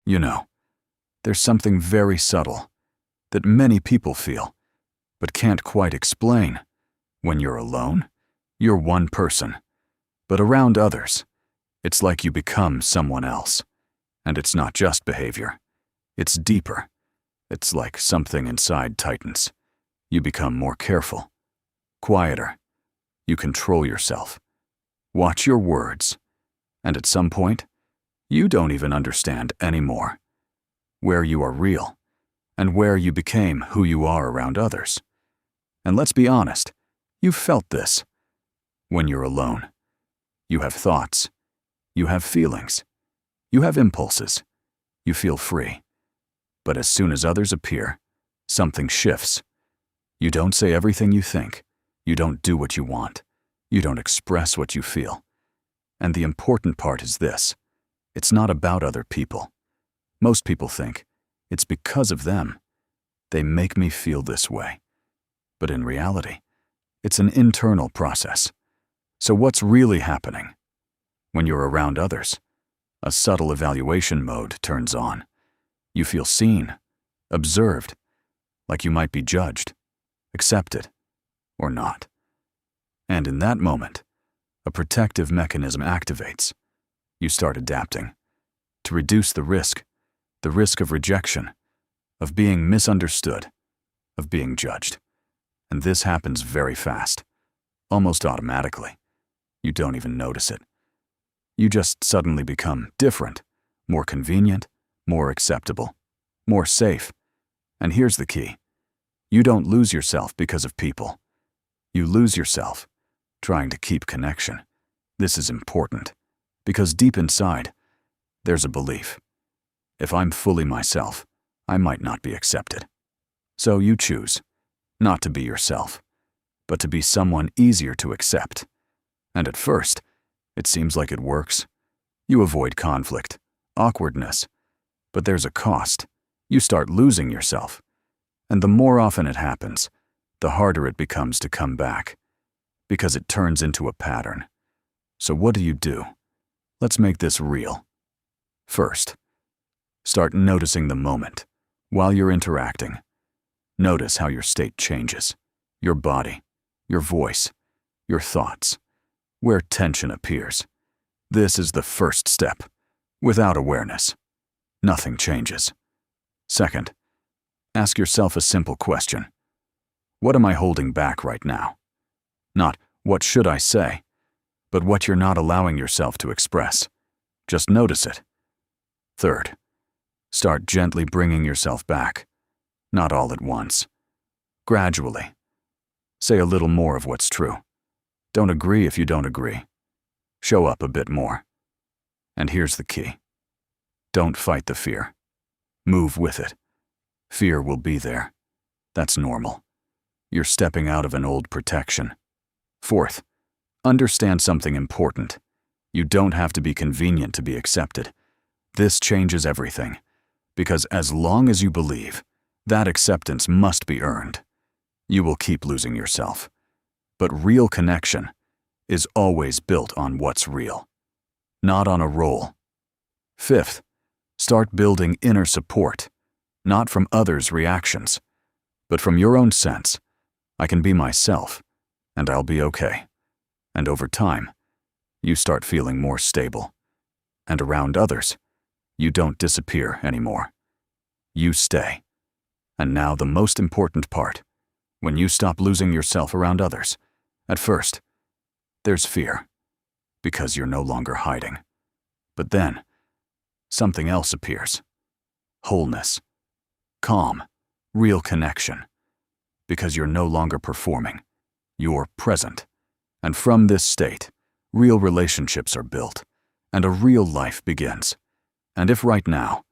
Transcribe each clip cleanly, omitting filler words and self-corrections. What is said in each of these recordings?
You know, there's something very subtle that many people feel, but can't quite explain. When you're alone, you're one person, but around others, it's like you become someone else. And it's not just behavior. It's deeper. It's like something inside tightens. You become more careful, quieter. You control yourself. Watch your words. And at some point, you don't even understand anymore where you are real and where you became who you are around others. And let's be honest, you've felt this. When you're alone, you have thoughts, you have feelings, you have impulses, you feel free. But as soon as others appear, something shifts. You don't say everything you think, you don't do what you want, you don't express what you feel. And the important part is this: it's not about other people. Most people think it's because of them. They make me feel this way. But in reality, it's an internal process. So what's really happening? When you're around others, a subtle evaluation mode turns on. You feel seen, observed, like you might be judged, accepted, or not. And in that moment, a protective mechanism activates. You start adapting to reduce the risk of rejection, of being misunderstood, of being judged. And this happens very fast, almost automatically. You don't even notice it. You just suddenly become different, more convenient, more acceptable, more safe. And here's the key: you don't lose yourself because of people. You lose yourself trying to keep connection. This is important, because deep inside, there's a belief. If I'm fully myself, I might not be accepted. So you choose not to be yourself, but to be someone easier to accept. And at first, it seems like it works. You avoid conflict, awkwardness. But there's a cost. You start losing yourself. And the more often it happens, the harder it becomes to come back, because it turns into a pattern. So what do? Let's make this real. First, start noticing the moment while you're interacting. Notice how your state changes, your body, your voice, your thoughts, where tension appears. This is the first step. Without awareness, nothing changes. Second, ask yourself a simple question. What am I holding back right now? Not what should I say, but what you're not allowing yourself to express. Just notice it. Third, start gently bringing yourself back. Not all at once. Gradually. Say a little more of what's true. Don't agree if you don't agree. Show up a bit more. And here's the key. Don't fight the fear. Move with it. Fear will be there. That's normal. You're stepping out of an old protection. Fourth, understand something important. You don't have to be convenient to be accepted. This changes everything, because as long as you believe, that acceptance must be earned. You will keep losing yourself. But real connection is always built on what's real, not on a role. Fifth, start building inner support, not from others' reactions, but from your own sense. I can be myself, and I'll be okay. And over time, you start feeling more stable. And around others, you don't disappear anymore. You stay. And now the most important part. When you stop losing yourself around others, at first, there's fear, because you're no longer hiding. But then, something else appears. Wholeness, calm, real connection. Because you're no longer performing, you're present. And from this state, real relationships are built, and a real life begins. And if right now,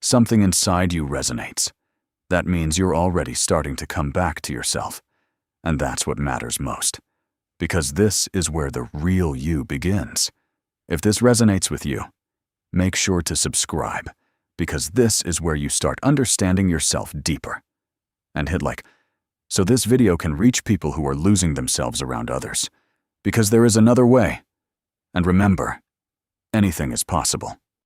something inside you resonates, that means you're already starting to come back to yourself. And that's what matters most. Because this is where the real you begins. If this resonates with you, make sure to subscribe, because this is where you start understanding yourself deeper. And hit like, so this video can reach people who are losing themselves around others. Because there is another way. And remember, anything is possible.